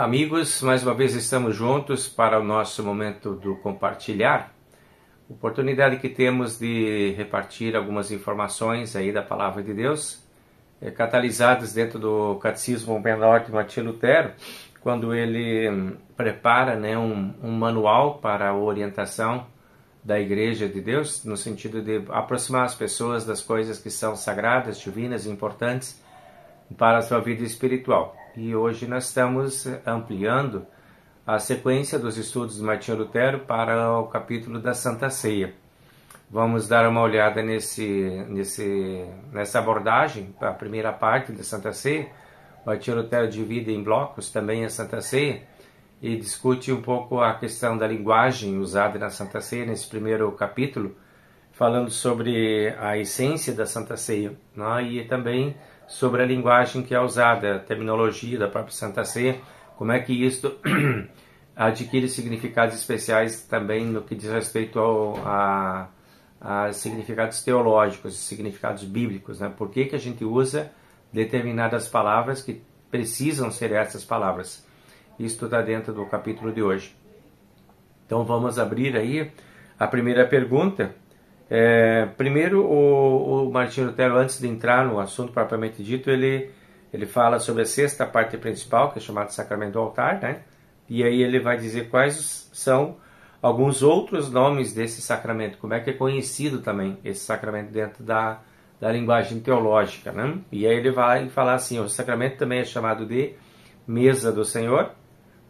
Olá, amigos, mais uma vez estamos juntos para o nosso momento do compartilhar. Oportunidade que temos de repartir algumas informações aí da Palavra de Deus, catalisadas dentro do Catecismo Menor de Martinho Lutero, quando ele prepara um manual para a orientação da Igreja de Deus, no sentido de aproximar as pessoas das coisas que são sagradas, divinas e importantes para a sua vida espiritual. E hoje nós estamos ampliando a sequência dos estudos de Martinho Lutero para o capítulo da Santa Ceia. Vamos dar uma olhada nessa abordagem, a primeira parte da Santa Ceia. Martinho Lutero divide em blocos também a Santa Ceia e discute um pouco a questão da linguagem usada na Santa Ceia, nesse primeiro capítulo, falando sobre a essência da Santa Ceia, né? E também sobre a linguagem que é usada, a terminologia da própria Santa Ceia, como é que isto adquire significados especiais também no que diz respeito a significados teológicos, significados bíblicos, né? Por que a gente usa determinadas palavras que precisam ser essas palavras? Isto está dentro do capítulo de hoje. Então vamos abrir aí a primeira pergunta. Primeiro, o Martinho Lutero, antes de entrar no assunto propriamente dito, ele fala sobre a sexta parte principal, que é chamada Sacramento do Altar, né? E aí ele vai dizer quais são alguns outros nomes desse sacramento, como é que é conhecido também esse sacramento dentro da linguagem teológica, né? E aí ele vai falar assim: o sacramento também é chamado de Mesa do Senhor,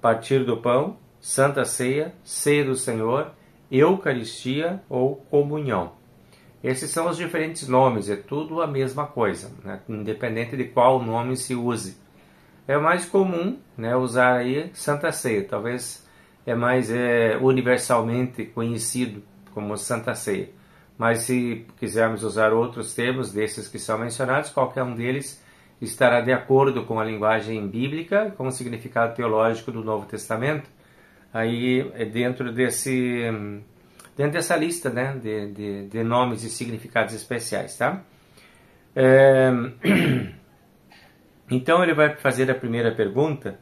Partir do Pão, Santa Ceia, Ceia do Senhor, Eucaristia ou Comunhão. Esses são os diferentes nomes, é tudo a mesma coisa, né? Independente de qual nome se use. É mais comum, né, usar aí Santa Ceia, talvez é mais universalmente conhecido como Santa Ceia. Mas se quisermos usar outros termos desses que são mencionados, qualquer um deles estará de acordo com a linguagem bíblica, com o significado teológico do Novo Testamento. Aí dentro dessa lista, né, de nomes e significados especiais, tá? Então ele vai fazer a primeira pergunta,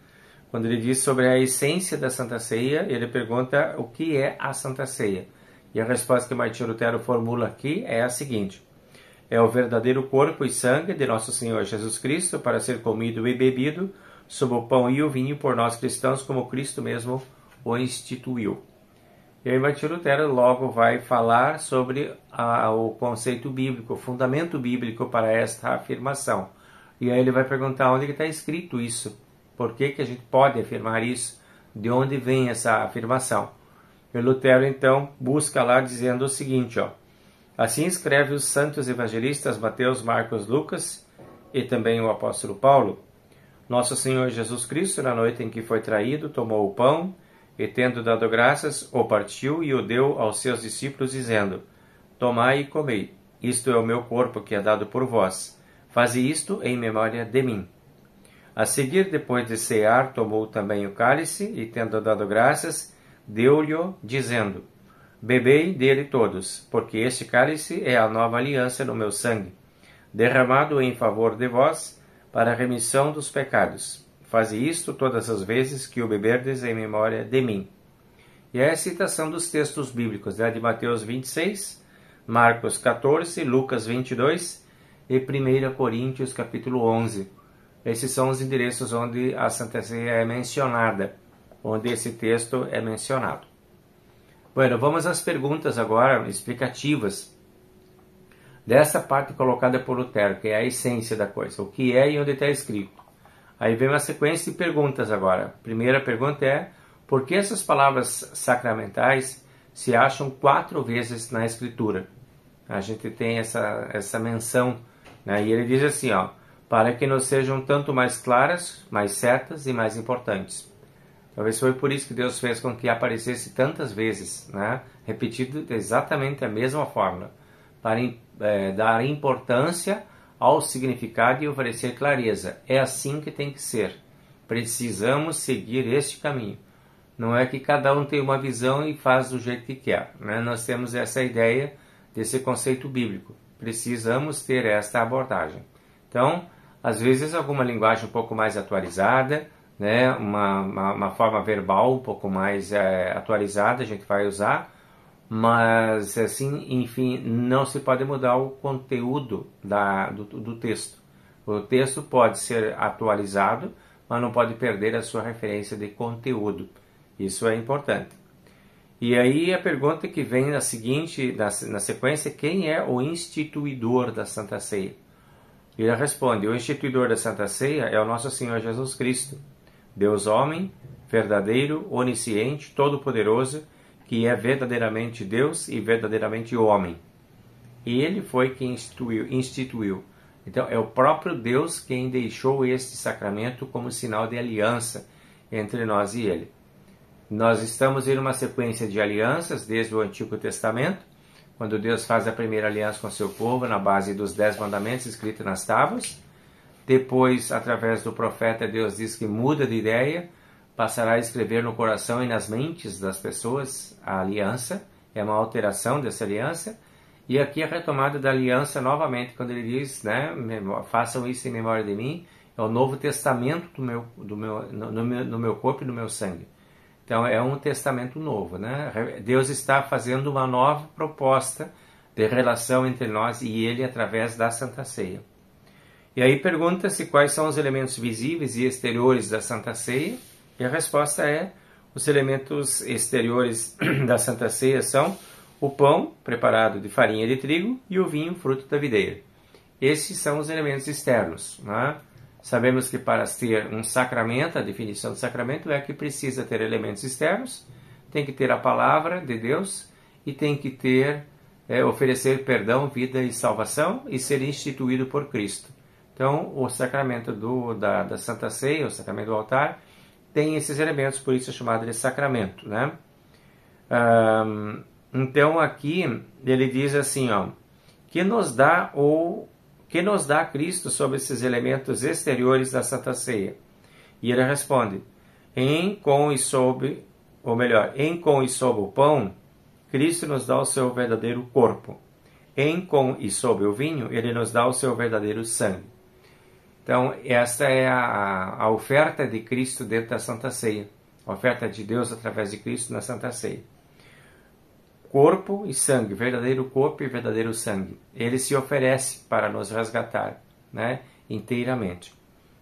quando ele diz sobre a essência da Santa Ceia, ele pergunta o que é a Santa Ceia. E a resposta que Martinho Lutero formula aqui é a seguinte: é o verdadeiro corpo e sangue de nosso Senhor Jesus Cristo para ser comido e bebido sob o pão e o vinho por nós cristãos, como Cristo mesmo o instituiu. E aí Martinho Lutero logo vai falar sobre o conceito bíblico, o fundamento bíblico para esta afirmação. E aí ele vai perguntar onde está escrito isso, por que a gente pode afirmar isso, de onde vem essa afirmação. E Lutero então busca lá dizendo o seguinte, ó: assim escreve os santos evangelistas Mateus, Marcos, Lucas e também o apóstolo Paulo: nosso Senhor Jesus Cristo, na noite em que foi traído, tomou o pão e, tendo dado graças, o partiu e o deu aos seus discípulos, dizendo: tomai e comei, isto é o meu corpo que é dado por vós, faze isto em memória de mim. A seguir, depois de cear, tomou também o cálice e, tendo dado graças, deu-lhe, dizendo: bebei dele todos, porque este cálice é a nova aliança no meu sangue, derramado em favor de vós para a remissão dos pecados. Faze isto todas as vezes que o beberdes em memória de mim. E é a citação dos textos bíblicos, né, de Mateus 26, Marcos 14, Lucas 22 e 1 Coríntios capítulo 11. Esses são os endereços onde a Santa Ceia é mencionada, onde esse texto é mencionado. Bueno, vamos às perguntas agora explicativas dessa parte colocada por Lutero, que é a essência da coisa, o que é e onde está escrito. Aí vem uma sequência de perguntas agora. A primeira pergunta é: por que essas palavras sacramentais se acham 4 vezes na Escritura? A gente tem essa menção, né? E ele diz assim, ó: para que nos sejam tanto mais claras, mais certas e mais importantes. Talvez foi por isso que Deus fez com que aparecesse tantas vezes, né? Repetido exatamente a mesma fórmula, para dar importância ao significado e oferecer clareza. É assim que tem que ser. Precisamos seguir este caminho. Não é que cada um tem uma visão e faz do jeito que quer, né? Nós temos essa ideia desse conceito bíblico. Precisamos ter esta abordagem. Então, às vezes alguma linguagem um pouco mais atualizada, né, uma forma verbal um pouco mais atualizada, a gente vai usar, mas assim, enfim, não se pode mudar o conteúdo do texto. O texto pode ser atualizado, mas não pode perder a sua referência de conteúdo. Isso é importante. E aí a pergunta que vem na seguinte, na sequência, quem é o instituidor da Santa Ceia? Ele responde, o instituidor da Santa Ceia é o nosso Senhor Jesus Cristo, Deus homem, verdadeiro, onisciente, todo-poderoso, que é verdadeiramente Deus e verdadeiramente homem. E ele foi quem instituiu. Então é o próprio Deus quem deixou este sacramento como sinal de aliança entre nós e ele. Nós estamos em uma sequência de alianças desde o Antigo Testamento, quando Deus faz a primeira aliança com seu povo na base dos 10 mandamentos escritos nas tábuas. Depois, através do profeta, Deus diz que muda de ideia, passará a escrever no coração e nas mentes das pessoas a aliança, é uma alteração dessa aliança. E aqui a retomada da aliança novamente, quando ele diz, né, façam isso em memória de mim, é o novo testamento no meu corpo e no meu sangue. Então é um testamento novo, né? Deus está fazendo uma nova proposta de relação entre nós e ele através da Santa Ceia. E aí pergunta-se quais são os elementos visíveis e exteriores da Santa Ceia, e a resposta é: os elementos exteriores da Santa Ceia são o pão, preparado de farinha de trigo, e o vinho, fruto da videira. Esses são os elementos externos, né? Sabemos que para ter um sacramento, a definição de sacramento é que precisa ter elementos externos, tem que ter a palavra de Deus e tem que ter, oferecer perdão, vida e salvação e ser instituído por Cristo. Então, o sacramento da Santa Ceia, o sacramento do altar, tem esses elementos, por isso é chamado de sacramento, né? Então, aqui ele diz assim, ó, que nos dá Cristo sobre esses elementos exteriores da Santa Ceia? E ele responde, em, com e sob o pão, Cristo nos dá o seu verdadeiro corpo. Em, com e sob o vinho, ele nos dá o seu verdadeiro sangue. Então, esta é a oferta de Cristo dentro da Santa Ceia. A oferta de Deus através de Cristo na Santa Ceia. Corpo e sangue, verdadeiro corpo e verdadeiro sangue. Ele se oferece para nos resgatar, né, inteiramente.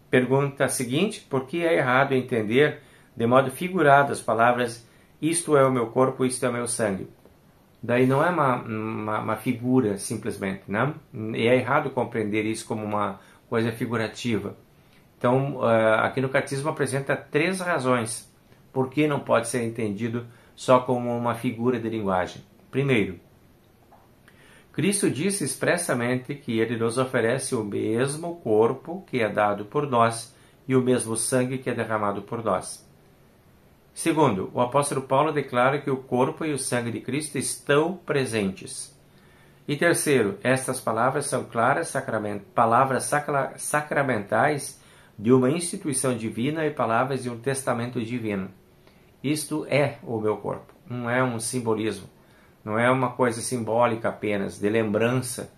Pergunta seguinte, por que é errado entender de modo figurado as palavras isto é o meu corpo, isto é o meu sangue? Daí não é uma figura simplesmente, né? E é errado compreender isso como uma coisa figurativa. Então, aqui no Catecismo apresenta 3 razões por que não pode ser entendido só como uma figura de linguagem. Primeiro, Cristo disse expressamente que ele nos oferece o mesmo corpo que é dado por nós e o mesmo sangue que é derramado por nós. Segundo, o apóstolo Paulo declara que o corpo e o sangue de Cristo estão presentes. E terceiro, estas palavras são claras palavras sacramentais de uma instituição divina e palavras de um testamento divino. Isto é o meu corpo, não é um simbolismo, não é uma coisa simbólica apenas, de lembrança.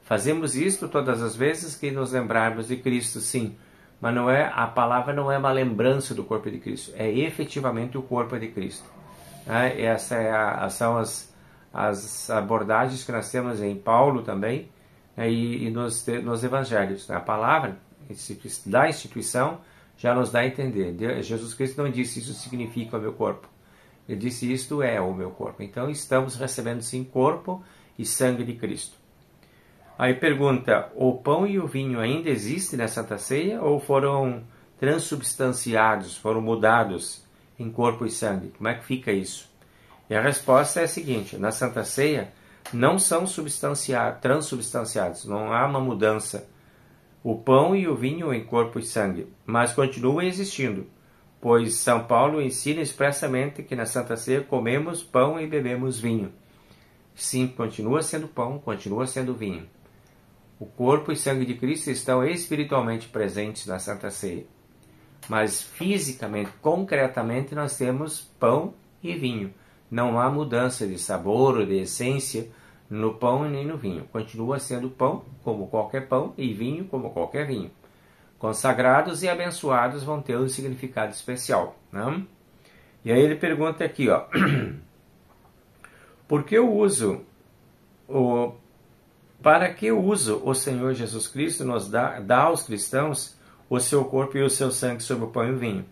Fazemos isto todas as vezes que nos lembrarmos de Cristo, sim, mas a palavra não é uma lembrança do corpo de Cristo, é efetivamente o corpo de Cristo. Essas são as abordagens que nós temos em Paulo também, e nos evangelhos. A palavra da instituição já nos dá a entender. Jesus Cristo não disse isso significa o meu corpo. Ele disse isto é o meu corpo. Então estamos recebendo sim corpo e sangue de Cristo. Aí pergunta, o pão e o vinho ainda existem na Santa Ceia ou foram transubstanciados, foram mudados em corpo e sangue? Como é que fica isso? E a resposta é a seguinte, na Santa Ceia não são transubstanciados, não há uma mudança. O pão e o vinho em corpo e sangue, mas continuam existindo, pois São Paulo ensina expressamente que na Santa Ceia comemos pão e bebemos vinho. Sim, continua sendo pão, continua sendo vinho. O corpo e sangue de Cristo estão espiritualmente presentes na Santa Ceia, mas fisicamente, concretamente, nós temos pão e vinho. Não há mudança de sabor ou de essência no pão nem no vinho. Continua sendo pão como qualquer pão e vinho como qualquer vinho. consagrados e abençoados vão ter um significado especial, né? E aí ele pergunta aqui, ó, para que uso o Senhor Jesus Cristo nos dá aos cristãos o seu corpo e o seu sangue sobre o pão e o vinho?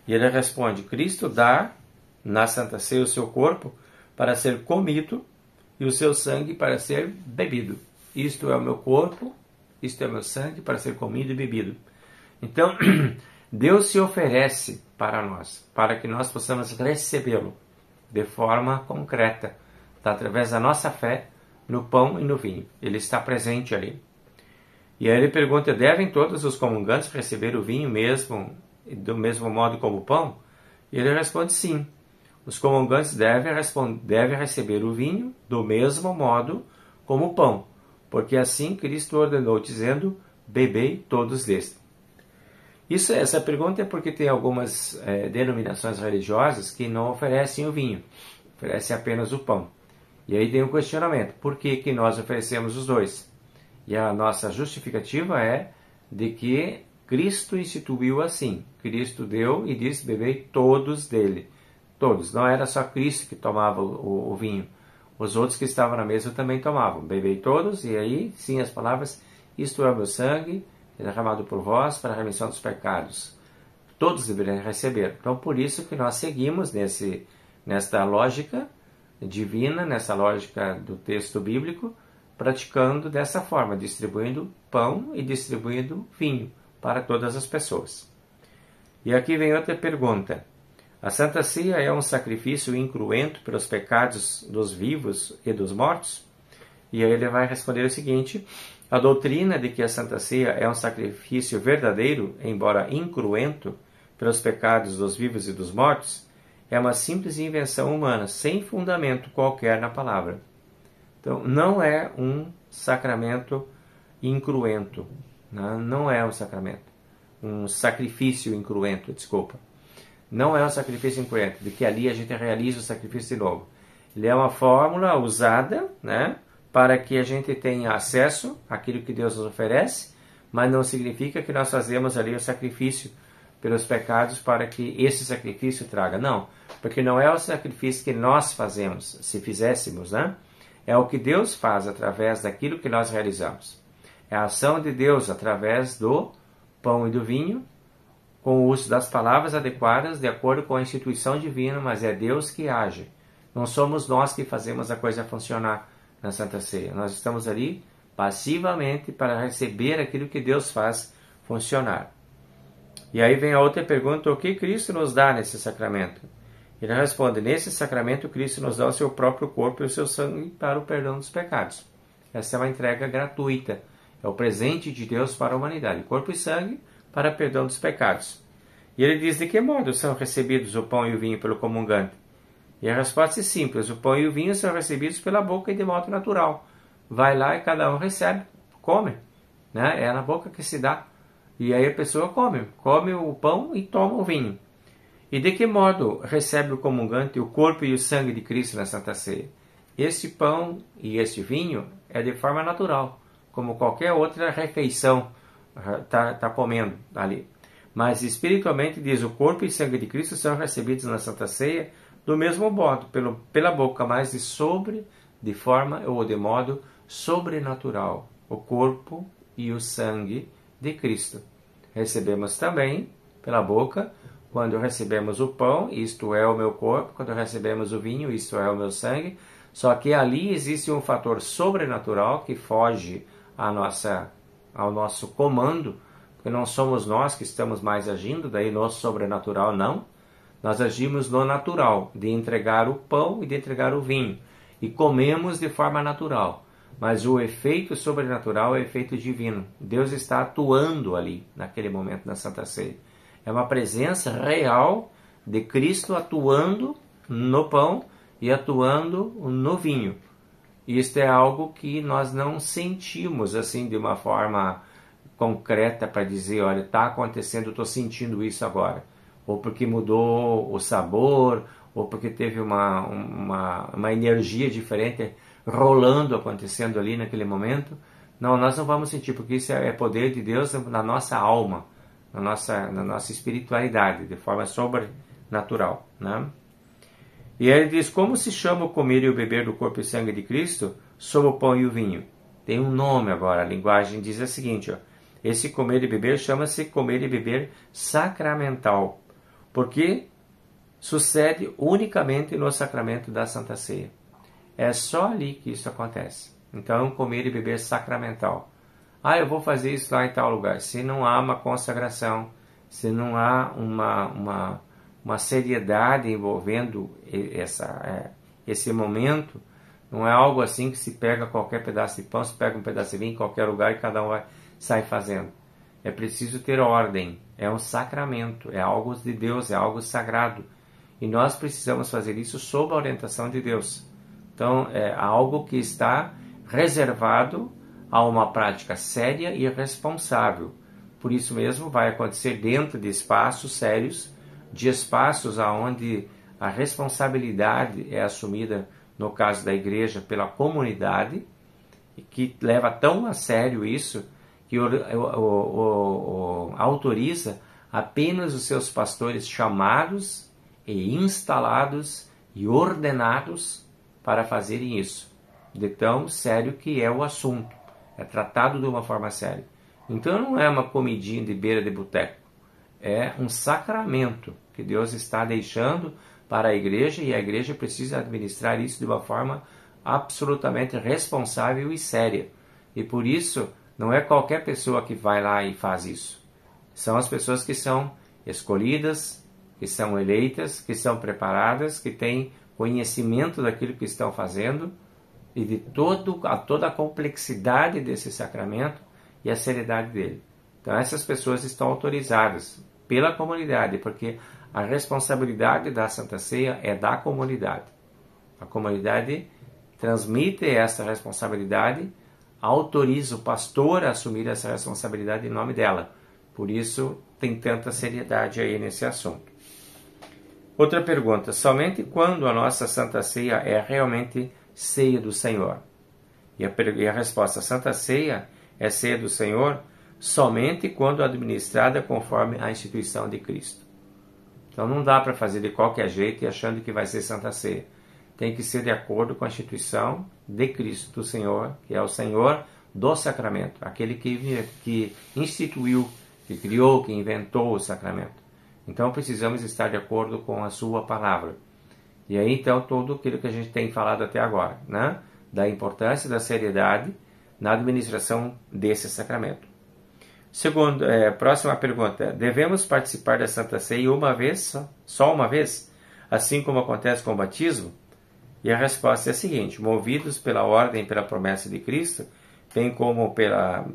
E ele responde, Cristo dá na Santa Ceia o seu corpo para ser comido e o seu sangue para ser bebido. Isto é o meu corpo, isto é o meu sangue para ser comido e bebido. Então, Deus se oferece para nós, para que nós possamos recebê-lo de forma concreta, através da nossa fé no pão e no vinho. Ele está presente ali. E aí ele pergunta, devem todos os comungantes receber o vinho mesmo, do mesmo modo como o pão? E ele responde sim. Os comungantes devem receber o vinho do mesmo modo como o pão, porque assim Cristo ordenou, dizendo, bebei todos deste. Essa pergunta é porque tem algumas denominações religiosas que não oferecem o vinho, oferecem apenas o pão. E aí tem um questionamento, por que nós oferecemos os dois? E a nossa justificativa é de que Cristo instituiu assim. Cristo deu e disse, bebei todos dele. Todos. Não era só Cristo que tomava o vinho. Os outros que estavam na mesa também tomavam. Bebei todos, e aí sim as palavras, isto é o meu sangue, derramado por vós para a remissão dos pecados. Todos deveriam receber. Então por isso que nós seguimos nesta lógica divina, nessa lógica do texto bíblico, praticando dessa forma, distribuindo pão e distribuindo vinho para todas as pessoas. E aqui vem outra pergunta. A Santa Ceia é um sacrifício incruento pelos pecados dos vivos e dos mortos? E aí ele vai responder o seguinte, a doutrina de que a Santa Ceia é um sacrifício verdadeiro, embora incruento pelos pecados dos vivos e dos mortos, é uma simples invenção humana, sem fundamento qualquer na palavra. Então, não é um sacramento incruento, né? Não é um sacramento, um sacrifício incruento, desculpa. Não é um sacrifício incruento, de que ali a gente realiza o sacrifício de novo. Ele é uma fórmula usada, né, para que a gente tenha acesso àquilo que Deus nos oferece, mas não significa que nós fazemos ali o sacrifício pelos pecados para que esse sacrifício traga. Não, porque não é o sacrifício que nós fazemos, se fizéssemos, né? É o que Deus faz através daquilo que nós realizamos. É a ação de Deus através do pão e do vinho, com o uso das palavras adequadas, de acordo com a instituição divina, mas é Deus que age. Não somos nós que fazemos a coisa funcionar na Santa Ceia. Nós estamos ali passivamente para receber aquilo que Deus faz funcionar. E aí vem a outra pergunta, o que Cristo nos dá nesse sacramento? Ele responde, nesse sacramento Cristo nos dá o seu próprio corpo e o seu sangue para o perdão dos pecados. Essa é uma entrega gratuita, é o presente de Deus para a humanidade, corpo e sangue para o perdão dos pecados. E ele diz, de que modo são recebidos o pão e o vinho pelo comungante? E a resposta é simples, o pão e o vinho são recebidos pela boca e de modo natural. Vai lá e cada um recebe, come, né? É na boca que se dá. E aí a pessoa come o pão e toma o vinho. E de que modo recebe o comungante o corpo e o sangue de Cristo na Santa Ceia? Este pão e este vinho é de forma natural, como qualquer outra refeição está comendo ali. Mas espiritualmente diz, o corpo e sangue de Cristo são recebidos na Santa Ceia do mesmo modo, pela boca, mas de forma ou de modo sobrenatural. O corpo e o sangue de Cristo. Recebemos também pela boca, quando recebemos o pão, isto é o meu corpo, quando recebemos o vinho, isto é o meu sangue, só que ali existe um fator sobrenatural que foge ao nosso comando, porque não somos nós que estamos mais agindo, daí no sobrenatural não, nós agimos no natural, de entregar o pão e de entregar o vinho, e comemos de forma natural. Mas o efeito sobrenatural é o efeito divino. Deus está atuando ali, naquele momento, na Santa Ceia. É uma presença real de Cristo atuando no pão e atuando no vinho. Isto é algo que nós não sentimos assim de uma forma concreta para dizer, olha, está acontecendo, estou sentindo isso agora. Ou porque mudou o sabor, ou porque teve uma energia diferente rolando, acontecendo ali naquele momento. Não, nós não vamos sentir, porque isso é poder de Deus na nossa alma, na nossa espiritualidade, de forma sobrenatural, né? E aí ele diz, como se chama o comer e o beber do corpo e sangue de Cristo sob o pão e o vinho? Tem um nome agora, a linguagem diz a seguinte, ó, esse comer e beber chama-se comer e beber sacramental, porque sucede unicamente no sacramento da Santa Ceia. É só ali que isso acontece. Então é um comer e beber sacramental. Ah, eu vou fazer isso lá em tal lugar. Se não há uma consagração, se não há uma seriedade envolvendo esse momento, não é algo assim que se pega qualquer pedaço de pão, se pega um pedaço de vinho em qualquer lugar e cada um sai fazendo. É preciso ter ordem, é um sacramento, é algo de Deus, é algo sagrado. E nós precisamos fazer isso sob a orientação de Deus. Então, é algo que está reservado a uma prática séria e responsável. Por isso mesmo, vai acontecer dentro de espaços sérios, de espaços onde a responsabilidade é assumida, no caso da igreja, pela comunidade, que leva tão a sério isso, que autoriza apenas os seus pastores chamados e instalados e ordenados para fazerem isso. De tão sério que é o assunto. É tratado de uma forma séria. Então não é uma comidinha de beira de boteco. É um sacramento que Deus está deixando para a igreja, e a igreja precisa administrar isso de uma forma absolutamente responsável e séria. E por isso, não é qualquer pessoa que vai lá e faz isso. São as pessoas que são escolhidas, que são eleitas, que são preparadas, que têm conhecimento daquilo que estão fazendo e de toda a complexidade desse sacramento e a seriedade dele. Então essas pessoas estão autorizadas pela comunidade, porque a responsabilidade da Santa Ceia é da comunidade. A comunidade transmite essa responsabilidade, autoriza o pastor a assumir essa responsabilidade em nome dela. Por isso tem tanta seriedade aí nesse assunto. Outra pergunta, somente quando a nossa Santa Ceia é realmente ceia do Senhor? E a resposta, a Santa Ceia é ceia do Senhor somente quando administrada conforme a instituição de Cristo. Então não dá para fazer de qualquer jeito e achando que vai ser Santa Ceia. Tem que ser de acordo com a instituição de Cristo, do Senhor, que é o Senhor do sacramento, aquele que instituiu, que criou, que inventou o sacramento. Então precisamos estar de acordo com a sua palavra. E aí então tudo aquilo que a gente tem falado até agora, né? Da importância da seriedade na administração desse sacramento. Segundo, próxima pergunta, devemos participar da Santa Ceia uma vez, só uma vez, assim como acontece com o batismo? E a resposta é a seguinte, movidos pela ordem e pela promessa de Cristo, bem como pela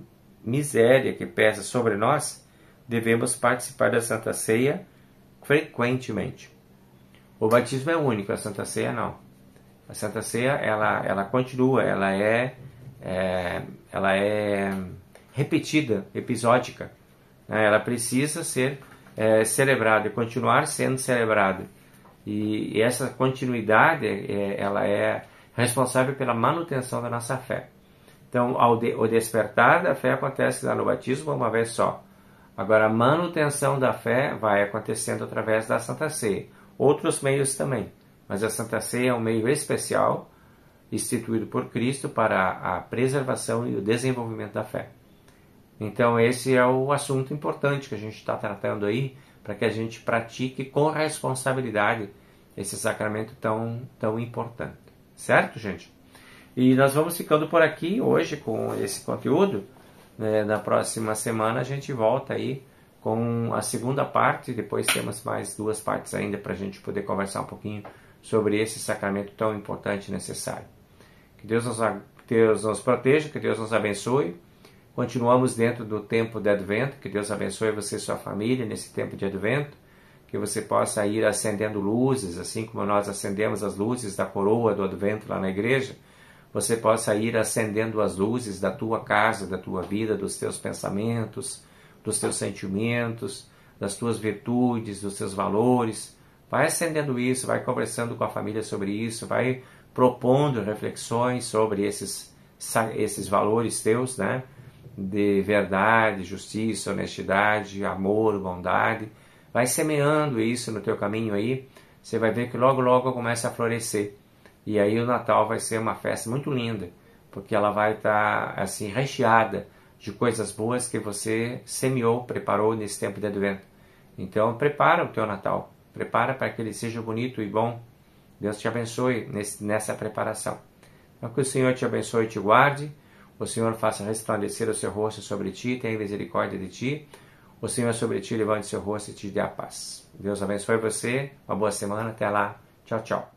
miséria que pesa sobre nós, devemos participar da Santa Ceia frequentemente. O batismo é único, a Santa Ceia não. A Santa Ceia, ela continua, ela é repetida, episódica. Ela precisa ser celebrada e continuar sendo celebrada. E essa continuidade, ela é responsável pela manutenção da nossa fé. Então, o despertar da fé acontece lá no batismo uma vez só. Agora, a manutenção da fé vai acontecendo através da Santa Ceia. Outros meios também, mas a Santa Ceia é um meio especial instituído por Cristo para a preservação e o desenvolvimento da fé. Então esse é o assunto importante que a gente está tratando aí, para que a gente pratique com responsabilidade esse sacramento tão importante. Certo, gente? E nós vamos ficando por aqui hoje com esse conteúdo. Na próxima semana a gente volta aí com a segunda parte, depois temos mais 2 partes ainda para a gente poder conversar um pouquinho sobre esse sacramento tão importante e necessário. Que Deus nos proteja, que Deus nos abençoe. Continuamos dentro do tempo de Advento, que Deus abençoe você e sua família nesse tempo de Advento, que você possa ir acendendo luzes, assim como nós acendemos as luzes da coroa do Advento lá na igreja, você possa ir acendendo as luzes da tua casa, da tua vida, dos teus pensamentos, dos teus sentimentos, das tuas virtudes, dos teus valores. Vai acendendo isso, vai conversando com a família sobre isso, vai propondo reflexões sobre esses esses valores teus, né? De verdade, justiça, honestidade, amor, bondade. Vai semeando isso no teu caminho aí, você vai ver que logo logo começa a florescer. E aí o Natal vai ser uma festa muito linda, porque ela vai estar assim recheada de coisas boas que você semeou, preparou nesse tempo de Advento. Então prepara o teu Natal, prepara para que ele seja bonito e bom. Deus te abençoe nessa preparação. Então que o Senhor te abençoe e te guarde. O Senhor faça resplandecer o seu rosto sobre ti, tenha misericórdia de ti. O Senhor sobre ti levante seu rosto e te dê a paz. Deus abençoe você, uma boa semana, até lá. Tchau, tchau.